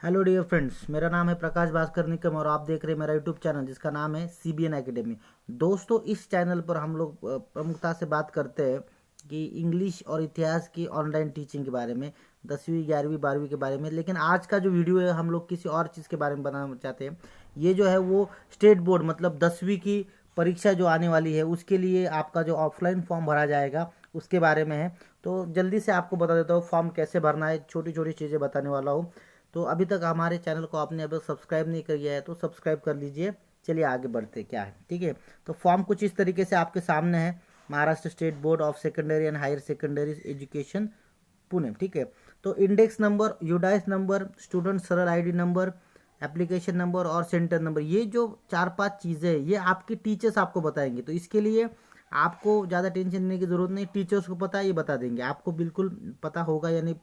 Hello dear friends, मेरा नाम है प्रकाश भास्कर निकम और आप देख रहे हैं मेरा यूट्यूब चैनल जिसका नाम है CBN एकेडमी। दोस्तों, इस चैनल पर हम लोग प्रमुखता से बात करते हैं कि इंग्लिश और इतिहास की ऑनलाइन टीचिंग के बारे में, 10वीं 11वीं 12वीं के बारे में। लेकिन आज का जो वीडियो है हम लोग किसी और चीज़ के बारे में बनाना चाहते हैं। ये जो है वो स्टेट बोर्ड मतलब 10वीं की परीक्षा जो आने वाली है उसके लिए आपका जो ऑफलाइन फॉर्म भरा जाएगा उसके बारे में है। तो जल्दी से आपको बता देता हूँ फॉर्म कैसे भरना है, छोटी छोटी चीज़ें बताने वाला हूँ। तो अभी तक हमारे चैनल को आपने अभी सब्सक्राइब नहीं किया है तो सब्सक्राइब कर लीजिए। चलिए आगे बढ़ते क्या है, ठीक है। तो फॉर्म कुछ इस तरीके से आपके सामने है। Maharashtra state board of secondary and higher secondary education Pune, ठीक है। तो index number, UDISE number, student Saral ID number, application number और सेंटर नंबर, ये जो 4-5 चीज़ें हैं ये आपके टीचर्स आपको बताएंगे। तो इसके लिए आपको ज़्यादा टेंशन लेने की ज़रूरत नहीं, टीचर्स को पता है, ये बता देंगे। आपको बिल्कुल पता होगा या नहीं,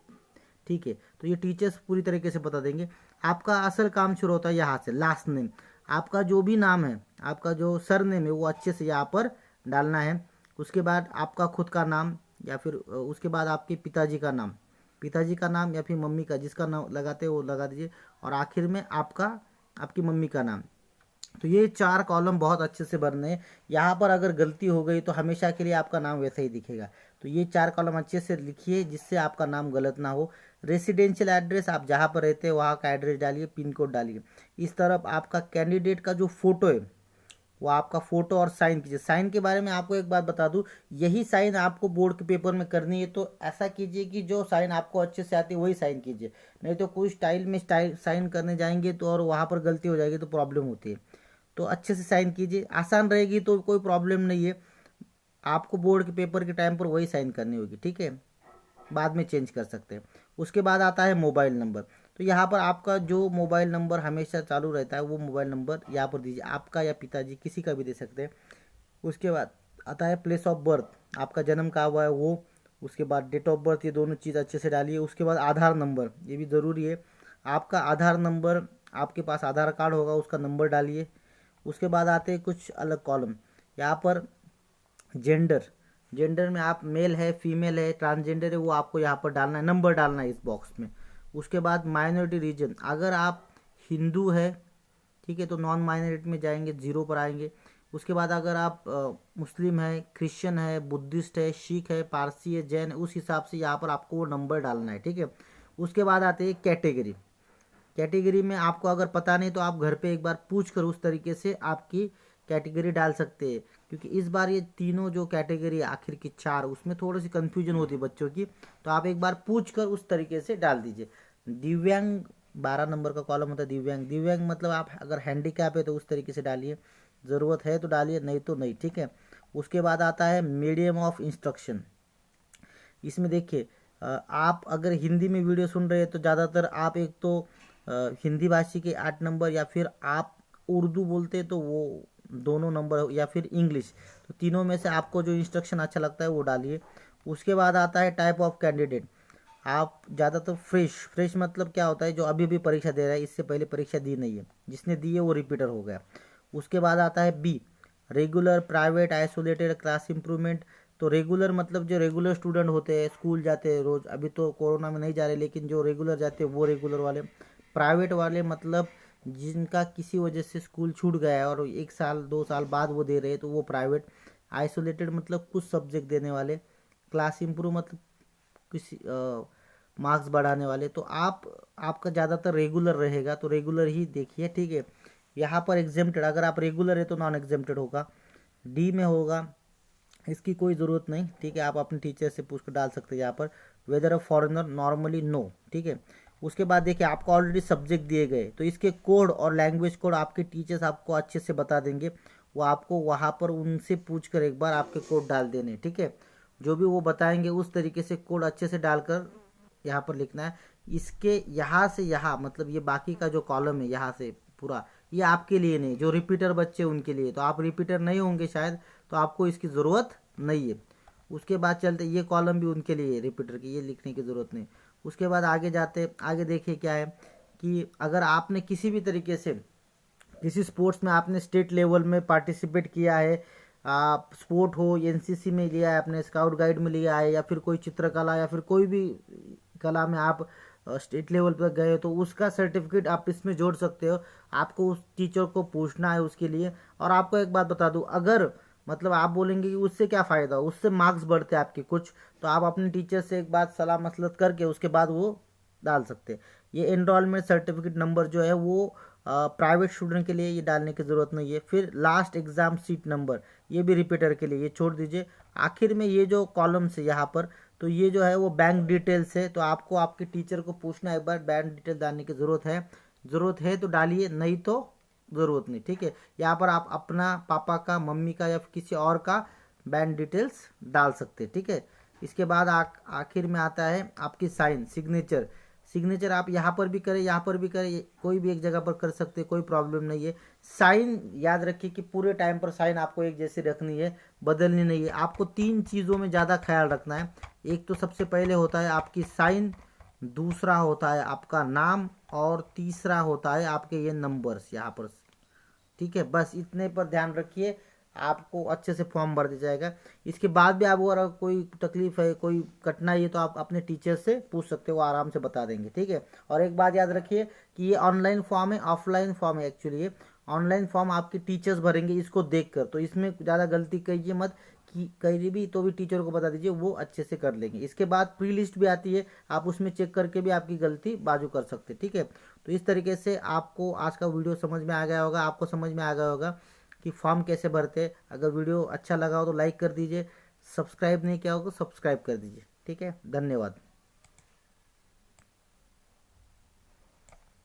ठीक है। तो ये टीचर्स पूरी तरीके से बता देंगे। आपका असल काम शुरू होता है यहाँ से, लास्ट नेम। आपका जो भी नाम है, आपका जो सर नेम है वो अच्छे से यहाँ पर डालना है। उसके बाद आपका खुद का नाम या फिर उसके बाद आपके पिताजी का नाम या फिर मम्मी का, जिसका नाम लगाते हैं वो लगा दीजिए। और आखिर में आपकी मम्मी का नाम। तो ये 4 कॉलम बहुत अच्छे से भरने हैं। यहाँ पर अगर गलती हो गई तो हमेशा के लिए आपका नाम वैसे ही दिखेगा। तो ये 4 कॉलम अच्छे से लिखिए जिससे आपका नाम गलत ना हो। रेसिडेंशियल एड्रेस, आप जहाँ पर रहते हैं वहाँ का एड्रेस डालिए, पिन कोड डालिए। इस तरफ आपका कैंडिडेट का जो फोटो है वो आपका फोटो और साइन कीजिए। साइन के बारे में आपको एक बात बता दूं, यही साइन आपको बोर्ड के पेपर में करनी है। तो ऐसा कीजिए कि जो साइन आपको अच्छे से आती है वही साइन कीजिए, नहीं तो कोई स्टाइल में साइन करने जाएंगे तो और वहाँ पर गलती हो जाएगी तो प्रॉब्लम होती है। तो अच्छे से साइन कीजिए, आसान रहेगी तो कोई प्रॉब्लम नहीं है। आपको बोर्ड के पेपर के टाइम पर वही साइन करनी होगी, ठीक है। बाद में चेंज कर सकते हैं। उसके बाद आता है मोबाइल नंबर। तो यहाँ पर आपका जो मोबाइल नंबर हमेशा चालू रहता है वो मोबाइल नंबर यहाँ पर दीजिए, आपका या पिताजी किसी का भी दे सकते हैं। उसके बाद आता है प्लेस ऑफ बर्थ, आपका जन्म कहाँ हुआ है वो। उसके बाद डेट ऑफ बर्थ, ये दोनों चीज़ अच्छे से डालिए। उसके बाद आधार नंबर, ये भी ज़रूरी है। आपका आधार नंबर, आपके पास आधार कार्ड होगा उसका नंबर डालिए। उसके बाद आते हैं कुछ अलग कॉलम। यहाँ पर जेंडर, जेंडर में आप मेल है, फीमेल है, ट्रांसजेंडर है, वो आपको यहाँ पर डालना है, नंबर डालना है इस बॉक्स में। उसके बाद माइनॉरिटी रीजन, अगर आप हिंदू है, ठीक है, तो नॉन माइनॉरिटी में जाएंगे, 0 पर आएंगे। उसके बाद अगर आप मुस्लिम है, क्रिश्चियन है, बुद्धिस्ट है, सिख है, पारसी है, जैन है, उस हिसाब से यहाँ पर आपको वो नंबर डालना है, ठीक है। उसके बाद आते हैं कैटेगरी। कैटेगरी में आपको अगर पता नहीं तो आप घर पे एक बार पूछ कर उस तरीके से आपकी कैटेगरी डाल सकते हैं। क्योंकि इस बार ये तीनों जो कैटेगरी आखिर की 4, उसमें थोड़ी सी कन्फ्यूजन होती है बच्चों की। तो आप एक बार पूछ कर उस तरीके से डाल दीजिए। दिव्यांग, 12 नंबर का कॉलम होता है दिव्यांग। दिव्यांग मतलब आप अगर हैंडीकैप है तो उस तरीके से डालिए, ज़रूरत है तो डालिए, नहीं तो नहीं, ठीक है। उसके बाद आता है मीडियम ऑफ इंस्ट्रक्शन। इसमें देखिए, आप अगर हिंदी में वीडियो सुन रहे हैं तो ज़्यादातर आप एक तो हिंदी भाषी के 8 नंबर, या फिर आप उर्दू बोलते हैं तो वो दोनों नंबर, या फिर इंग्लिश, तो तीनों में से आपको जो इंस्ट्रक्शन अच्छा लगता है वो डालिए। उसके बाद आता है टाइप ऑफ कैंडिडेट। आप ज़्यादातर फ्रेश मतलब क्या होता है, जो अभी भी परीक्षा दे रहा है, इससे पहले परीक्षा दी नहीं है, जिसने दी है वो रिपीटर हो गया। उसके बाद आता है B, regular, private, isolated, class improvement. तो रेगुलर मतलब जो रेगुलर स्टूडेंट होते हैं, स्कूल जाते हैं रोज़, अभी तो कोरोना में नहीं जा रहे, लेकिन जो रेगुलर जाते हैं वो रेगुलर वाले। प्राइवेट वाले मतलब जिनका किसी वजह से स्कूल छूट गया है और 1 साल 2 साल बाद वो दे रहे हैं तो वो प्राइवेट। आइसोलेटेड मतलब कुछ सब्जेक्ट देने वाले। क्लास इम्प्रूव मतलब किसी मार्क्स बढ़ाने वाले। तो आपका ज़्यादातर रेगुलर रहेगा तो रेगुलर ही देखिए, ठीक है। यहाँ पर एग्जेम्प्टेड, अगर आप रेगुलर है तो नॉन एग्जेम्प्टेड होगा, डी में होगा, इसकी कोई ज़रूरत नहीं, ठीक है। आप अपने टीचर से पूछ कर डाल सकते हैं यहाँ पर। Whether a foreigner, normally no, ठीक है। उसके बाद देखिए आपको ऑलरेडी सब्जेक्ट दिए गए तो इसके कोड और लैंग्वेज कोड आपके टीचर्स आपको अच्छे से बता देंगे। वो आपको वहाँ पर उनसे पूछ कर एक बार आपके कोड डाल देने, ठीक है। जो भी वो बताएंगे उस तरीके से कोड अच्छे से डालकर यहाँ पर लिखना है। इसके यहाँ से यहाँ मतलब ये बाकी का जो कॉलम है यहाँ से पूरा, ये आपके लिए नहीं, जो रिपीटर बच्चे उनके लिए। तो आप रिपीटर नहीं होंगे शायद, तो आपको इसकी ज़रूरत नहीं है। उसके बाद चलते, ये कॉलम भी उनके लिए रिपीटर की, ये लिखने की ज़रूरत नहीं। उसके बाद आगे जाते, आगे देखिए क्या है कि अगर आपने किसी भी तरीके से किसी स्पोर्ट्स में आपने स्टेट लेवल में पार्टिसिपेट किया है, आप स्पोर्ट हो, एनसीसी में लिया है, आपने स्काउट गाइड में लिया है, या फिर कोई चित्रकला या फिर कोई भी कला में आप स्टेट लेवल पर गए तो उसका सर्टिफिकेट आप इसमें जोड़ सकते हो। आपको उस टीचर को पूछना है उसके लिए। और आपको एक बात बता दूं, अगर मतलब आप बोलेंगे कि उससे क्या फ़ायदा, उससे मार्क्स बढ़ते हैं आपके कुछ, तो आप अपने टीचर से एक बात सलाह मसलत करके उसके बाद वो डाल सकते हैं। ये एनरोलमेंट सर्टिफिकेट नंबर जो है वो प्राइवेट स्टूडेंट के लिए ये डालने की ज़रूरत नहीं है। फिर लास्ट एग्ज़ाम सीट नंबर, ये भी रिपीटर के लिए, ये छोड़ दीजिए। आखिर में ये जो कॉलम्स है यहाँ पर, तो ये जो है वो बैंक डिटेल्स है। तो आपको आपके टीचर को पूछना एक बार, बैंक डिटेल डालने की ज़रूरत है तो डालिए, नहीं तो ज़रूरत नहीं, ठीक है। यहाँ पर आप अपना पापा का, मम्मी का या किसी और का बैंक डिटेल्स डाल सकते हैं, ठीक है। इसके बाद आखिर में आता है आपकी साइन, सिग्नेचर आप यहाँ पर भी करें, यहाँ पर भी करें, कोई भी एक जगह पर कर सकते हैं, कोई प्रॉब्लम नहीं है। साइन याद रखिए कि पूरे टाइम पर साइन आपको एक जैसी रखनी है, बदलनी नहीं है। आपको 3 चीज़ों में ज़्यादा ख्याल रखना है। एक तो सबसे पहले होता है आपकी साइन, दूसरा होता है आपका नाम, और तीसरा होता है आपके ये नंबर्स यहाँ पर, ठीक है। बस इतने पर ध्यान रखिए, आपको अच्छे से फॉर्म भर दिया जाएगा। इसके बाद भी आपको अगर कोई तकलीफ है, कोई कठिनाई है, तो आप अपने टीचर से पूछ सकते हो, वो आराम से बता देंगे, ठीक है। और एक बात याद रखिए कि ये ऑनलाइन फॉर्म है, ऑफलाइन फॉर्म है एक्चुअली। ये ऑनलाइन फॉर्म आपके टीचर्स भरेंगे इसको देखकर, तो इसमें ज़्यादा गलती कीजिए मत, कि कहीं भी तो भी टीचर को बता दीजिए, वो अच्छे से कर लेंगे। इसके बाद प्री लिस्ट भी आती है, आप उसमें चेक करके भी आपकी गलती बाजू कर सकते हैं, ठीक है। तो इस तरीके से आपको आज का वीडियो समझ में आ गया होगा, आपको समझ में आ गया होगा कि फॉर्म कैसे भरते हैं। अगर वीडियो अच्छा लगा हो तो लाइक कर दीजिए, सब्सक्राइब नहीं किया हो तो सब्सक्राइब कर दीजिए, ठीक है। धन्यवाद।